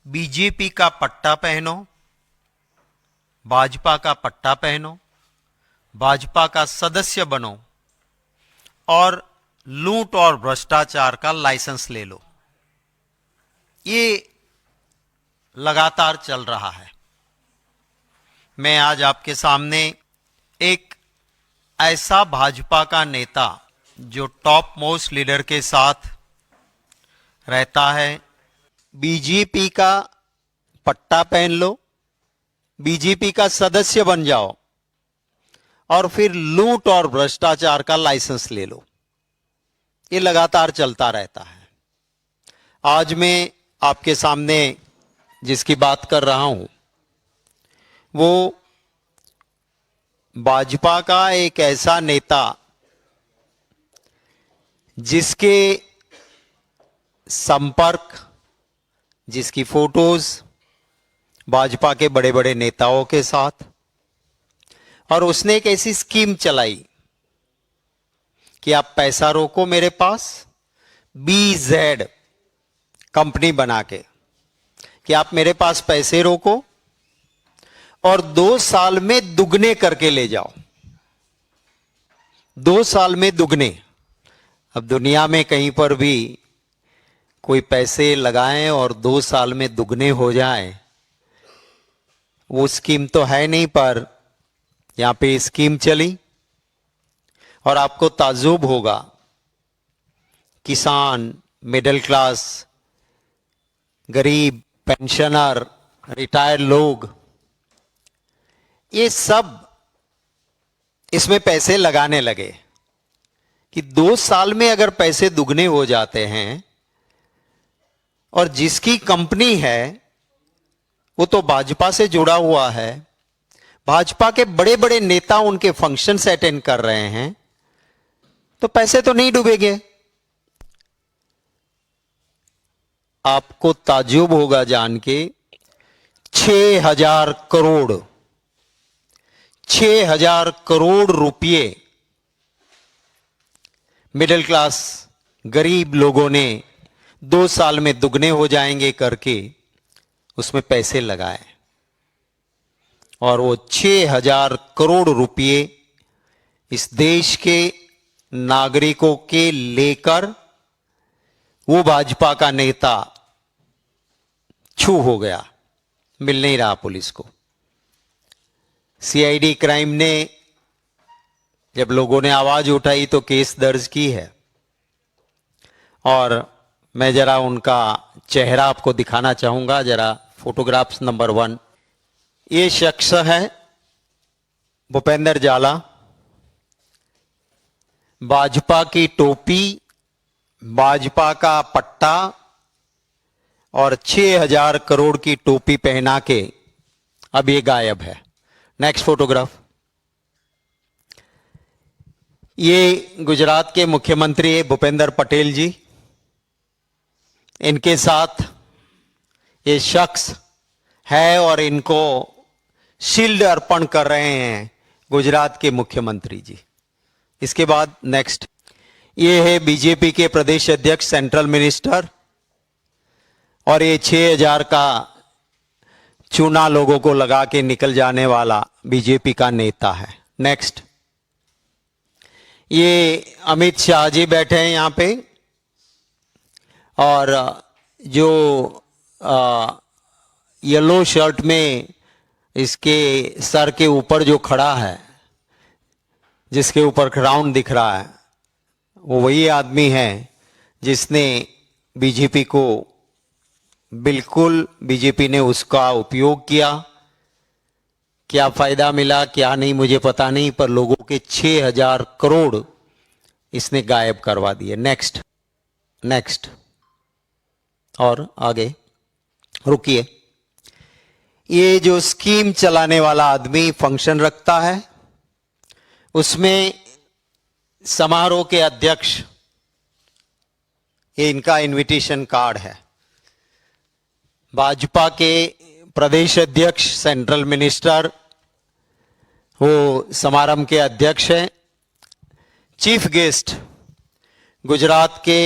BJP का पट्टा पहनो, भाजपा का पट्टा पहनो, भाजपा का सदस्य बनो और लूट और भ्रष्टाचार का लाइसेंस ले लो। ये लगातार चल रहा है। मैं आज आपके सामने एक ऐसा भाजपा का नेता जो टॉप मोस्ट लीडर के साथ रहता है, बीजेपी का पट्टा पहन लो, बीजेपी का सदस्य बन जाओ और फिर लूट और भ्रष्टाचार का लाइसेंस ले लो। ये लगातार चलता रहता है। आज मैं आपके सामने जिसकी बात कर रहा हूं वो भाजपा का एक ऐसा नेता जिसके संपर्क, जिसकी फोटोज भाजपा के बड़े बड़े नेताओं के साथ, और उसने एक ऐसी स्कीम चलाई कि आप पैसा रोको मेरे पास, BZ कंपनी बना के कि आप मेरे पास पैसे रोको और 2 साल में दुगने करके ले जाओ। 2 साल में दुगने। अब दुनिया में कहीं पर भी कोई पैसे लगाएं और 2 साल में दुगने हो जाए, वो स्कीम तो है नहीं, पर यहां पे स्कीम चली और आपको ताज्जुब होगा, किसान, मिडिल क्लास, गरीब, पेंशनर, रिटायर्ड लोग, ये सब इसमें पैसे लगाने लगे कि 2 साल में अगर पैसे दुगने हो जाते हैं, और जिसकी कंपनी है वो तो भाजपा से जुड़ा हुआ है, भाजपा के बड़े बड़े नेता उनके फंक्शंस अटेंड कर रहे हैं, तो पैसे तो नहीं डूबेंगे। आपको ताज्जुब होगा जान के 6,000 करोड़ 6,000 करोड़ रुपए मिडिल क्लास गरीब लोगों ने 2 साल में दुगने हो जाएंगे करके उसमें पैसे लगाए, और वो 6,000 करोड़ रुपए इस देश के नागरिकों के लेकर वो भाजपा का नेता छू हो गया, मिल नहीं रहा पुलिस को। CID क्राइम ने जब लोगों ने आवाज उठाई तो केस दर्ज की है, और मैं जरा उनका चेहरा आपको दिखाना चाहूंगा। जरा फोटोग्राफ्स नंबर 1। ये शख्स है भूपेंद्र जाला, भाजपा की टोपी, भाजपा का पट्टा और 6,000 करोड़ की टोपी पहना के अब ये गायब है। Next photograph. ये गुजरात के मुख्यमंत्री भूपेंद्र पटेल जी, इनके साथ ये शख्स है और इनको शील्ड अर्पण कर रहे हैं गुजरात के मुख्यमंत्री जी। इसके बाद नेक्स्ट, ये है बीजेपी के प्रदेश अध्यक्ष, सेंट्रल मिनिस्टर, और ये 6,000 का चूना लोगों को लगा के निकल जाने वाला बीजेपी का नेता है। नेक्स्ट, ये अमित शाह जी बैठे हैं यहां पे, और जो येलो शर्ट में इसके सर के ऊपर जो खड़ा है, जिसके ऊपर क्राउन दिख रहा है, वो वही आदमी है जिसने बीजेपी को, बिल्कुल बीजेपी ने उसका उपयोग किया। क्या फायदा मिला क्या नहीं मुझे पता नहीं, पर लोगों के 6,000 करोड़ इसने गायब करवा दिए। नेक्स्ट नेक्स्ट, और आगे रुकिए। ये जो स्कीम चलाने वाला आदमी फंक्शन रखता है, उसमें समारोह के अध्यक्ष, ये इनका इनविटेशन कार्ड है। भाजपा के प्रदेश अध्यक्ष, सेंट्रल मिनिस्टर, वो समारंभ के अध्यक्ष हैं। चीफ गेस्ट गुजरात के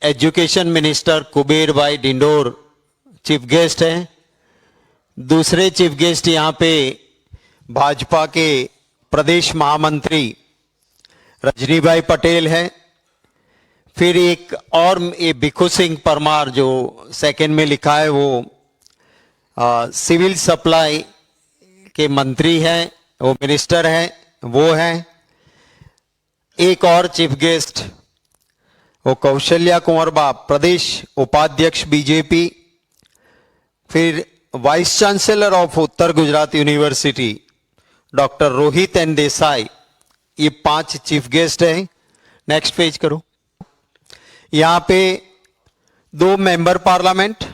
एजुकेशन मिनिस्टर कुबेर भाई डिंडोर चीफ गेस्ट हैं। दूसरे चीफ गेस्ट यहाँ पे भाजपा के प्रदेश महामंत्री रजनीभाई पटेल हैं। फिर एक और ये भिखू सिंह परमार जो सेकंड में लिखा है वो सिविल सप्लाई के मंत्री हैं, वो मिनिस्टर हैं, वो हैं। एक और चीफ गेस्ट वो कौशल्या कुंवर प्रदेश उपाध्यक्ष बीजेपी। फिर vice chancellor of Uttar Gujarat university doctor Rohit N Desai. ये 5 चीफ गेस्ट हैं। नेक्स्ट पेज करो। यहां पे 2 मेंबर पार्लियामेंट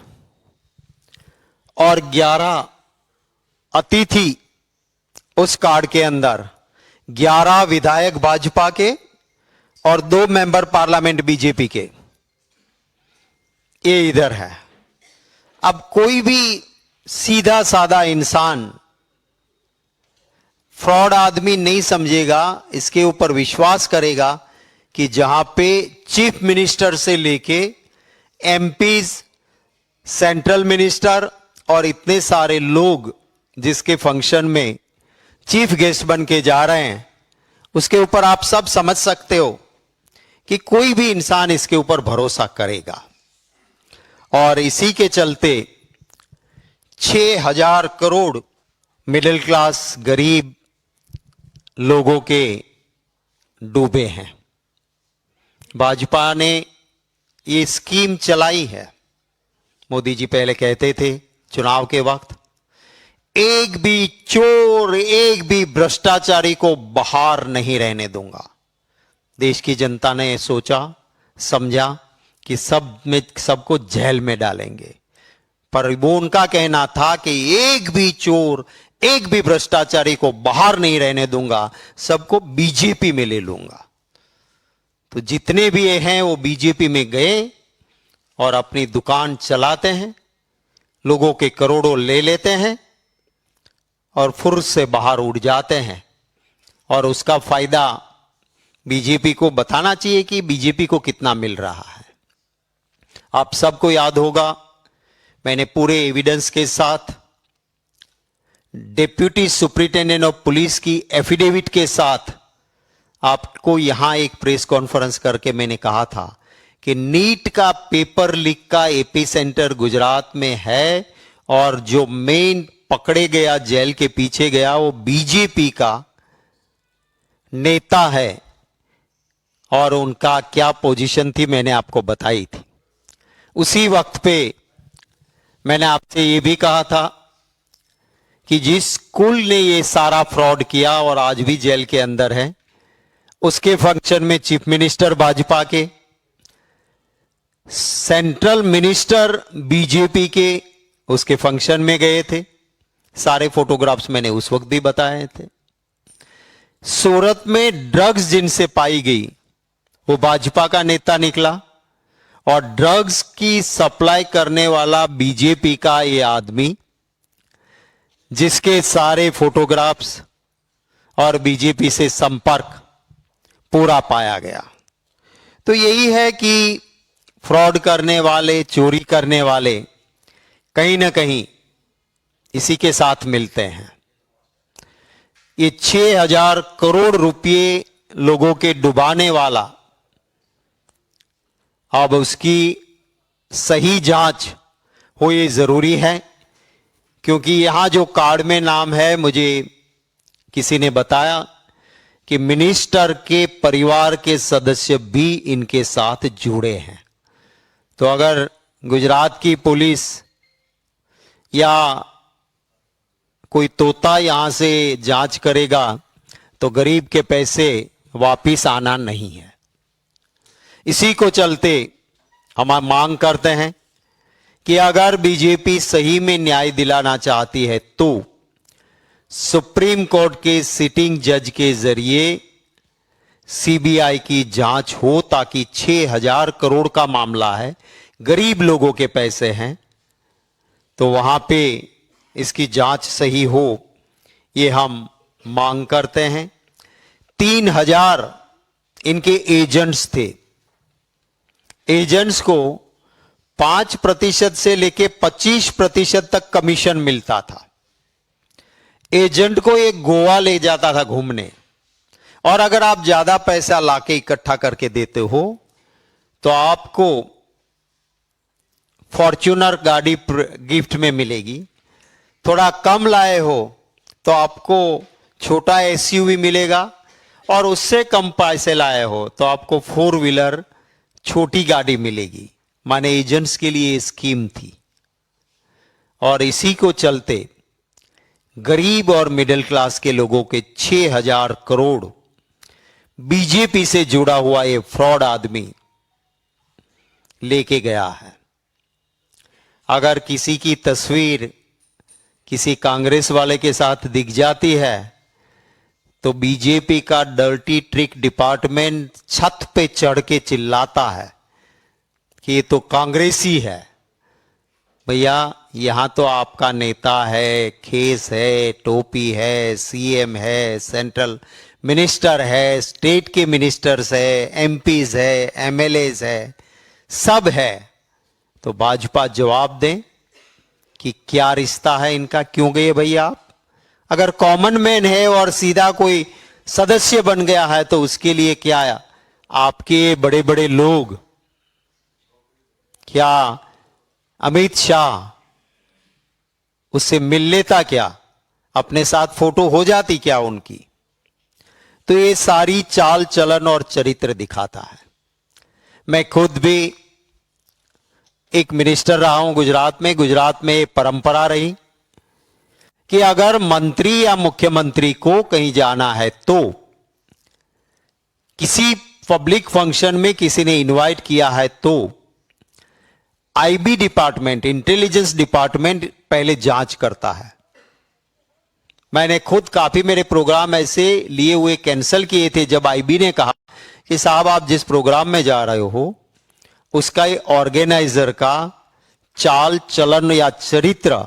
और 11 अतिथि, उस कार्ड के अंदर 11 विधायक भाजपा के और 2 मेंबर पार्लियामेंट बीजेपी के, ये इधर है। अब कोई भी सीधा साधा इंसान फ्रॉड आदमी नहीं समझेगा, इसके ऊपर विश्वास करेगा कि जहां पे चीफ मिनिस्टर से लेके एमपीज, सेंट्रल मिनिस्टर और इतने सारे लोग जिसके फंक्शन में चीफ गेस्ट बन के जा रहे हैं, उसके ऊपर आप सब समझ सकते हो कि कोई भी इंसान इसके ऊपर भरोसा करेगा। और इसी के चलते 6,000 करोड़ मिडिल क्लास गरीब लोगों के डूबे हैं। भाजपा ने ये स्कीम चलाई है। मोदी जी पहले कहते थे चुनाव के वक्त, एक भी चोर, एक भी भ्रष्टाचारी को बाहर नहीं रहने दूंगा। देश की जनता ने सोचा समझा कि सबको जेल में डालेंगे, पर वो उनका कहना था कि एक भी चोर, एक भी भ्रष्टाचारी को बाहर नहीं रहने दूंगा, सबको बीजेपी में ले लूंगा। तो जितने भी ये हैं वो बीजेपी में गए और अपनी दुकान चलाते हैं, लोगों के करोड़ों ले लेते हैं और फुर्स से बाहर उड़ जाते हैं। और उसका फायदा बीजेपी को बताना चाहिए कि बीजेपी को कितना मिल रहा है। आप सबको याद होगा, मैंने पूरे एविडेंस के साथ डिप्यूटी सुपरिटेंडेंट ऑफ पुलिस की एफिडेविट के साथ आपको यहां एक प्रेस कॉन्फ्रेंस करके मैंने कहा था कि नीट का पेपर लीक का एपी सेंटर गुजरात में है और जो मेन पकड़े गया, जेल के पीछे गया, वो बीजेपी का नेता है। और उनका क्या पोजीशन थी मैंने आपको बताई थी। उसी वक्त पे मैंने आपसे ये भी कहा था कि जिस स्कूल ने ये सारा फ्रॉड किया और आज भी जेल के अंदर है, उसके फंक्शन में चीफ मिनिस्टर भाजपा के, सेंट्रल मिनिस्टर बीजेपी के उसके फंक्शन में गए थे। सारे फोटोग्राफ्स मैंने उस वक्त भी बताए थे। सूरत में ड्रग्स जिनसे पाई गई वो भाजपा का नेता निकला और ड्रग्स की सप्लाई करने वाला बीजेपी का ये आदमी, जिसके सारे फोटोग्राफ्स और बीजेपी से संपर्क पूरा पाया गया। तो यही है कि फ्रॉड करने वाले, चोरी करने वाले कहीं ना कहीं इसी के साथ मिलते हैं। ये 6,000 करोड़ रुपए लोगों के डुबाने वाला, अब उसकी सही जांच हो ये जरूरी है। क्योंकि यहां जो कार्ड में नाम है, मुझे किसी ने बताया कि मिनिस्टर के परिवार के सदस्य भी इनके साथ जुड़े हैं। तो अगर गुजरात की पुलिस या कोई तोता यहां से जांच करेगा तो गरीब के पैसे वापिस आना नहीं है। इसी को चलते हम मांग करते हैं कि अगर बीजेपी सही में न्याय दिलाना चाहती है तो सुप्रीम कोर्ट के सिटिंग जज के जरिए सीबीआई की जांच हो, ताकि 6,000 करोड़ का मामला है, गरीब लोगों के पैसे हैं, तो वहां पे इसकी जांच सही हो, ये हम मांग करते हैं। 3,000 इनके एजेंट्स थे। एजेंट्स को 5% से लेके 25% तक कमीशन मिलता था। एजेंट को एक गोवा ले जाता था घूमने, और अगर आप ज्यादा पैसा लाके इकट्ठा करके देते हो तो आपको फॉर्च्यूनर गाड़ी गिफ्ट में मिलेगी। थोड़ा कम लाए हो तो आपको छोटा एसयूवी मिलेगा, और उससे कम पैसे लाए हो तो आपको 4 व्हीलर छोटी गाड़ी मिलेगी। माने एजेंट्स के लिए स्कीम थी। और इसी को चलते गरीब और मिडिल क्लास के लोगों के 6,000 करोड़ बीजेपी से जुड़ा हुआ ये फ्रॉड आदमी लेके गया है। अगर किसी की तस्वीर किसी कांग्रेस वाले के साथ दिख जाती है तो बीजेपी का डर्टी ट्रिक डिपार्टमेंट छत पे चढ़ के चिल्लाता है कि ये तो कांग्रेसी है। भैया, यहां तो आपका नेता है, खेस है, टोपी है, सीएम है, सेंट्रल मिनिस्टर है, स्टेट के मिनिस्टर्स है, एमपीज है, एमएलएज है, सब है। तो भाजपा जवाब दें कि क्या रिश्ता है इनका, क्यों गए भैया आप? अगर कॉमन मैन है और सीधा कोई सदस्य बन गया है तो उसके लिए क्या आपके बड़े बड़े लोग, क्या अमित शाह उससे मिल लेता क्या? अपने साथ फोटो हो जाती क्या उनकी? तो ये सारी चाल चलन और चरित्र दिखाता है। मैं खुद भी एक मिनिस्टर रहा हूं गुजरात में। गुजरात में परंपरा रही कि अगर मंत्री या मुख्यमंत्री को कहीं जाना है तो किसी पब्लिक फंक्शन में किसी ने इनवाइट किया है तो आईबी डिपार्टमेंट, इंटेलिजेंस डिपार्टमेंट पहले जांच करता है। मैंने खुद काफी मेरे प्रोग्राम ऐसे लिए हुए कैंसिल किए थे जब आईबी ने कहा कि साहब आप जिस प्रोग्राम में जा रहे हो उसका ऑर्गेनाइजर का चाल चलन या चरित्र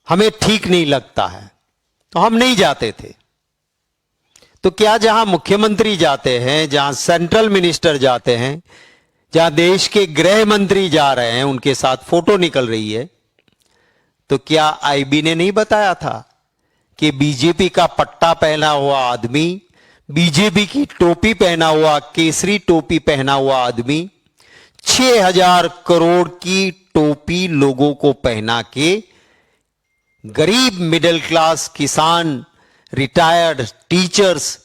हमें ठीक नहीं लगता है, तो हम नहीं जाते थे। तो क्या जहां मुख्यमंत्री जाते हैं, जहां सेंट्रल मिनिस्टर जाते हैं, जहां देश के गृह मंत्री जा रहे हैं, उनके साथ फोटो निकल रही है, तो क्या आईबी ने नहीं बताया था कि बीजेपी का पट्टा पहना हुआ आदमी, बीजेपी की टोपी पहना हुआ, केसरी टोपी पहना हुआ आदमी 6,000 करोड़ की टोपी लोगों को पहना के गरीब, मिडिल क्लास, किसान, रिटायर्ड, टीचर्स,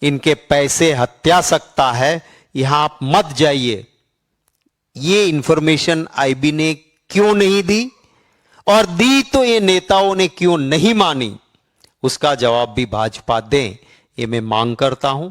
इनके पैसे हत्या सकता है? यहां आप मत जाइए। ये इंफॉर्मेशन आईबी ने क्यों नहीं दी, और दी तो ये नेताओं ने क्यों नहीं मानी, उसका जवाब भी भाजपा दें, ये मैं मांग करता हूं।